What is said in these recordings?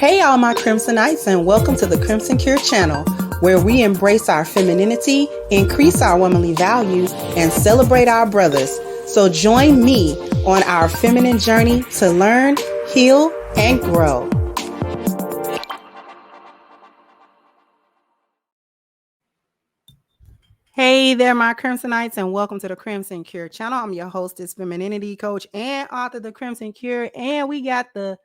Hey, all my Crimsonites, and welcome to the Crimson Cure channel, where we embrace our femininity, increase our womanly values, and celebrate our brothers. So join me on our feminine journey to learn, heal, and grow. Hey there, my Crimsonites, and welcome to the Crimson Cure channel. I'm your hostess, femininity coach, and author of the Crimson Cure, and we got the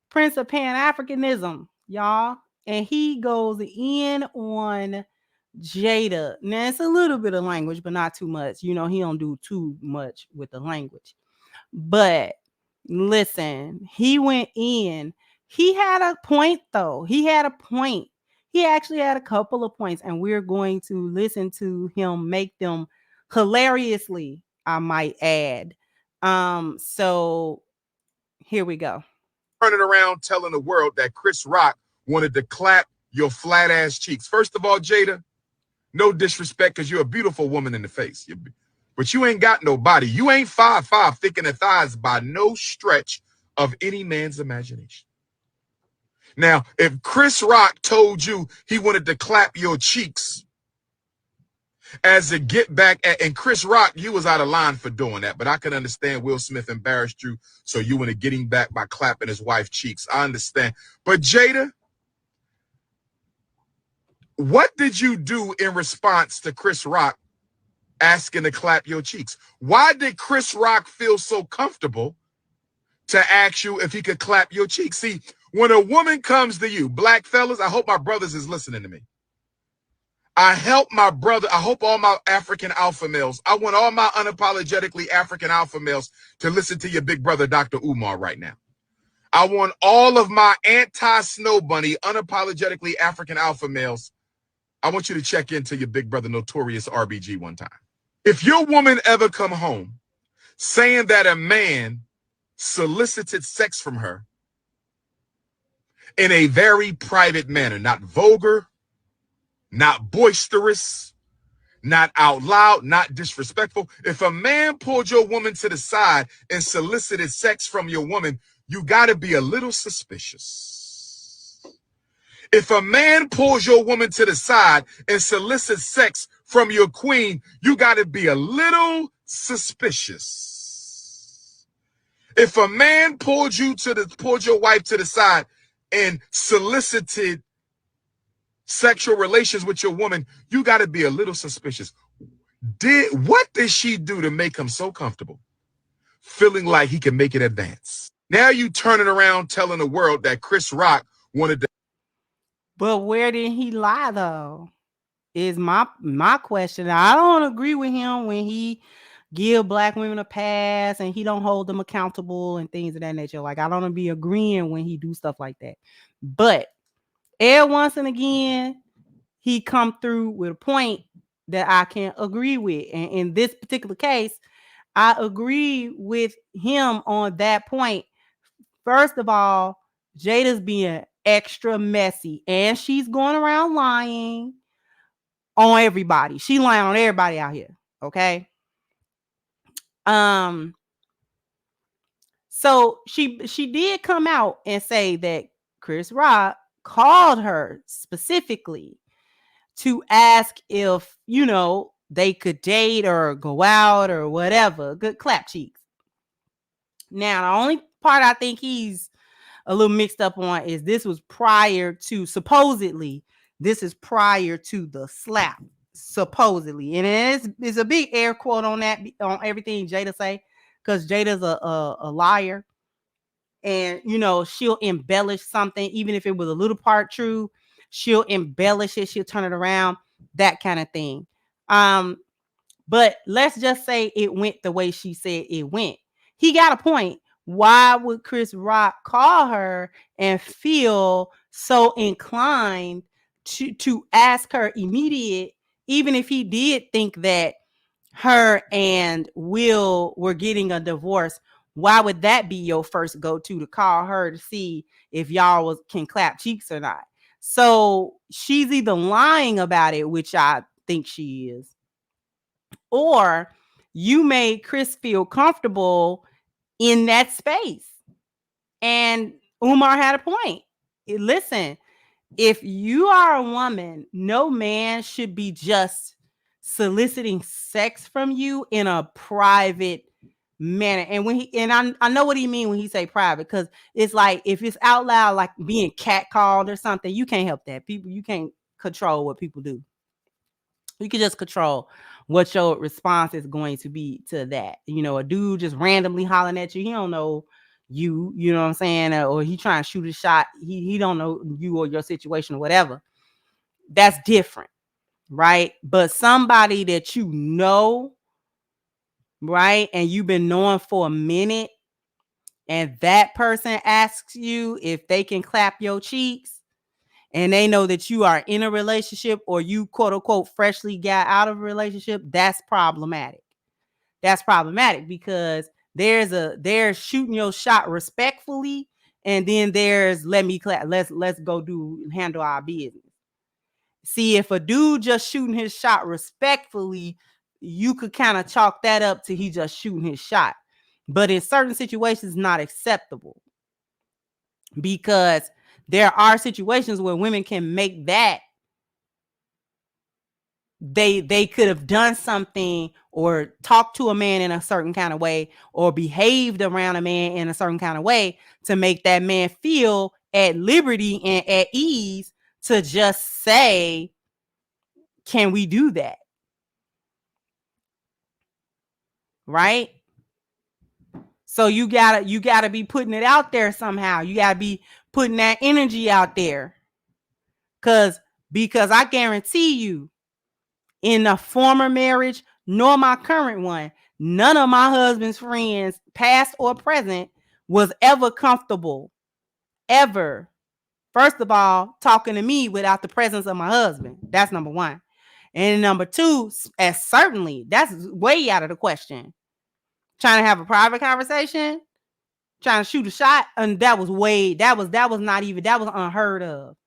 Prince of Pan-Africanism, y'all, and he goes in on Jada. Now, it's a little bit of language, but not too much. You know, he don't do too much with the language. But listen, he went in. He had a point, though. He had a point. He actually had a couple of points, and we're going to listen to him make them hilariously, I might add. So here we go. Turning around telling the world that Chris Rock wanted to clap your flat ass cheeks. First of all, Jada, no disrespect, because you're a beautiful woman in the face. But you ain't got no body. You ain't 5'5", thick in the thighs by no stretch of any man's imagination. Now, if Chris Rock told you he wanted to clap your cheeks as a get back and Chris Rock, you was out of line for doing that, but I can understand Will Smith embarrassed you, so you want to get him back by clapping his wife's cheeks. I understand. But Jada, what did you do in response to Chris Rock asking to clap your cheeks? Why did Chris Rock feel so comfortable to ask you if he could clap your cheeks? See, when a woman comes to you, black fellas, I hope my brothers is listening to me. I help my brother. I hope all my African alpha males, I want all my unapologetically African alpha males to listen to your big brother, Dr. Umar, right now. I want all of my anti-snow bunny, unapologetically African alpha males. I want you to check into your big brother, Notorious RBG, one time. If your woman ever come home saying that a man solicited sex from her in a very private manner, not vulgar, not boisterous, not out loud, not disrespectful. If a man pulled your woman to the side and solicited sex from your woman, you got to be a little suspicious. If a man pulls your woman to the side and solicits sex from your queen, you got to be a little suspicious. If a man pulled your wife to the side and solicited sexual relations with your woman, you got to be a little suspicious. What did she do to make him so comfortable, feeling like he can make it advance? Now you turning around telling the world that Chris Rock wanted to. But where did he lie, though? Is my question. I don't agree with him when he give black women a pass and he don't hold them accountable and things of that nature. Like, I don't be agreeing when he do stuff like that. But every once and again, he come through with a point that I can agree with. And in this particular case, I agree with him on that point. First of all, Jada's being extra messy and she's going around lying on everybody. She lying on everybody out here. Okay. So she did come out and say that Chris Rock called her specifically to ask if, you know, they could date or go out or whatever. Good clap cheeks. Now, the only part I think he's a little mixed up on is this was prior to, supposedly, this is prior to the slap, supposedly. And it's a big air quote on that, on everything Jada say, because Jada's a liar. And, you know, she'll embellish something, even if it was a little part true, she'll embellish it, she'll turn it around, that kind of thing. But let's just say it went the way she said it went. He got a point. Why would Chris Rock call her and feel so inclined to ask her immediate, even if he did think that her and Will were getting a divorce? Why would that be your first go-to, to call her to see if y'all can clap cheeks or not? So she's either lying about it, which I think she is, or you made Chris feel comfortable in that space. And Umar had a point. listen, if you are a woman, no man should be just soliciting sex from you in a private manner. And when I know what he mean when he say private, because it's like if it's out loud, like being catcalled or something, you can't help that. People, you can't control what people do. You can just control what your response is going to be to that. A dude just randomly hollering at you, he don't know you know what I'm saying, or he trying to shoot a shot, he don't know you or your situation or whatever. That's different, right? But somebody that you know, right, and you've been knowing for a minute, and that person asks you if they can clap your cheeks, and they know that you are in a relationship or you quote unquote freshly got out of a relationship, that's problematic. That's problematic because there's shooting your shot respectfully, and then there's let me clap, let's go handle our business. See, if a dude just shooting his shot respectfully, you could kind of chalk that up to he just shooting his shot. But in certain situations, not acceptable, because there are situations where women can make that they could have done something or talked to a man in a certain kind of way or behaved around a man in a certain kind of way to make that man feel at liberty and at ease to just say, can we do that? Right? So you gotta be putting it out there somehow. You gotta be putting that energy out there. Because I guarantee you, in a former marriage, nor my current one, none of my husband's friends, past or present, was ever comfortable, ever. First of all, talking to me without the presence of my husband. That's number one. And number two, as certainly, that's way out of the question. Trying to have a private conversation, trying to shoot a shot, and that was not even, that was unheard of.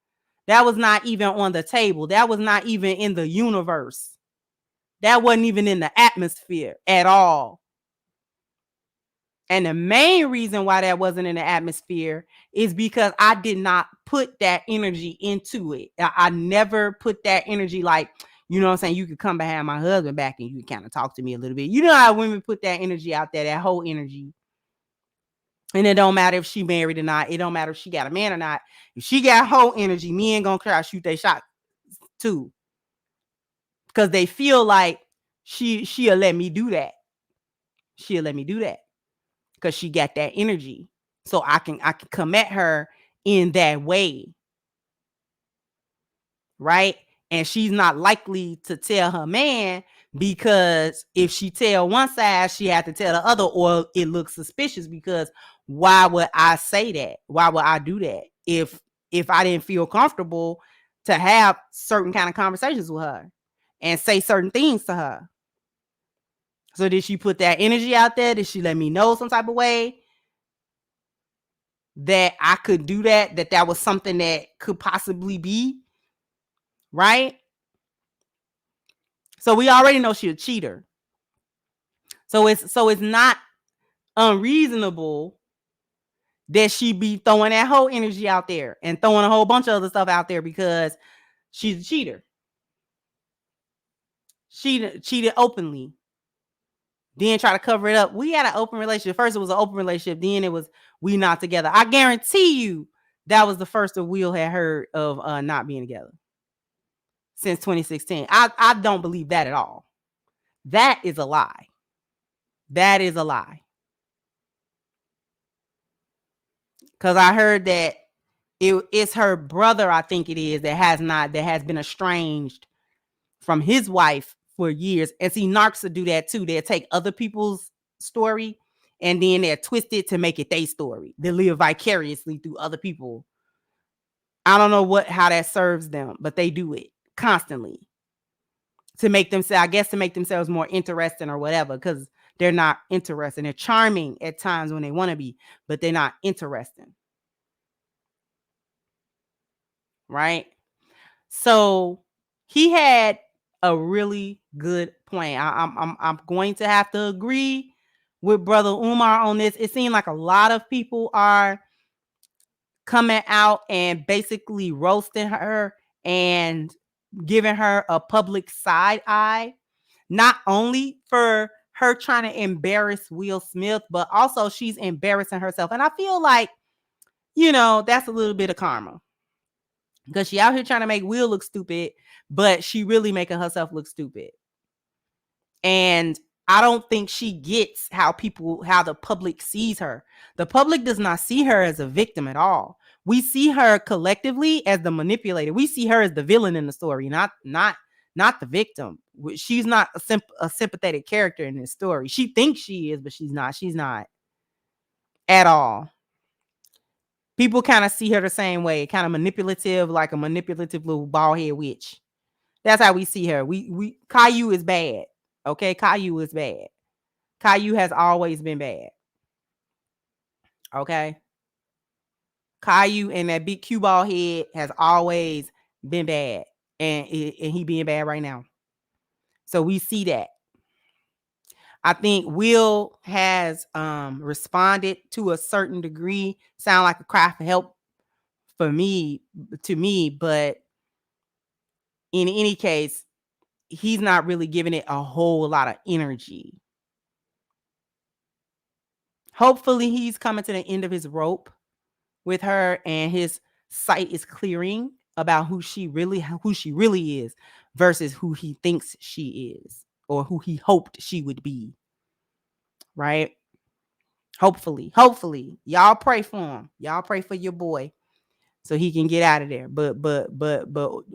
That was not even on the table. That was not even in the universe. That wasn't even in the atmosphere at all. And the main reason why that wasn't in the atmosphere is because I did not put that energy into it. I never put that energy, like, you know what I'm saying? You could come behind my husband back and you can kind of talk to me a little bit. You know how women put that energy out there, that whole energy. And it don't matter if she married or not. It don't matter if she got a man or not. If she got whole energy, me ain't gonna try to shoot their shot too. Because they feel like she'll let me do that. She'll let me do that. Because she got that energy. So I can come at her in that way. Right? And she's not likely to tell her man, because if she tell one side, she had to tell the other, or it looks suspicious. Because why would I say that? Why would I do that if I didn't feel comfortable to have certain kind of conversations with her and say certain things to her? So did she put that energy out there? Did she let me know some type of way that I could do that was something that could possibly be? Right? So we already know she's a cheater. So it's not unreasonable that she be throwing that whole energy out there and throwing a whole bunch of other stuff out there, because she's a cheater. She cheated openly. Then try to cover it up. We had an open relationship. First, it was an open relationship. Then it was we not together. I guarantee you that was the first that Will had heard of not being together since 2016. I don't believe that at all. That is a lie. That is a lie. Because I heard that it's her brother, I think it is, that has been estranged from his wife for years. And see, narcs will do that too. They'll take other people's story and then they'll twist it to make it their story. They live vicariously through other people. I don't know how that serves them, but they do it constantly to make themselves, I guess, to make themselves more interesting or whatever, because they're not interesting. They're charming at times when they want to be, but they're not interesting. Right? So he had a really good plan. I'm going to have to agree with Brother Umar on this. It seems like a lot of people are coming out and basically roasting her and giving her a public side eye, not only for her trying to embarrass Will Smith, but also she's embarrassing herself. And I feel like, that's a little bit of karma, because she out here trying to make Will look stupid, but she really making herself look stupid. And I don't think she gets how the public sees her. The public does not see her as a victim at all. We see her collectively as the manipulator. We see her as the villain in the story, not the victim. She's not a sympathetic character in this story. She thinks she is, but she's not. She's not at all. People kind of see her the same way, kind of manipulative, like a manipulative little bald head witch. That's how we see her. Caillou is bad. Okay, Caillou is bad. Caillou has always been bad. Okay, Caillou and that big cue ball head has always been bad, and he being bad right now. So we see that. I think Will has responded to a certain degree. Sound like a cry for help to me, but in any case, he's not really giving it a whole lot of energy. Hopefully he's coming to the end of his rope with her, and his sight is clearing about who she really is versus who he thinks she is, or who he hoped she would be. Right? Hopefully y'all pray for him. Y'all pray for your boy so he can get out of there. But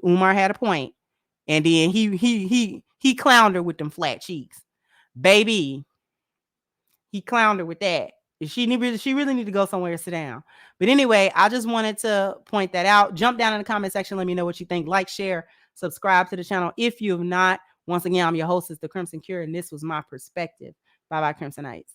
Umar had a point, and then he clowned her with them flat cheeks, baby. He clowned her with that. She really need to go somewhere and sit down. But anyway, I just wanted to point that out. Jump down in the comment section. Let me know what you think. Like, share, subscribe to the channel if you have not. Once again, I'm your hostess, The Crimson Cure, and this was my perspective. Bye-bye, Crimsonites.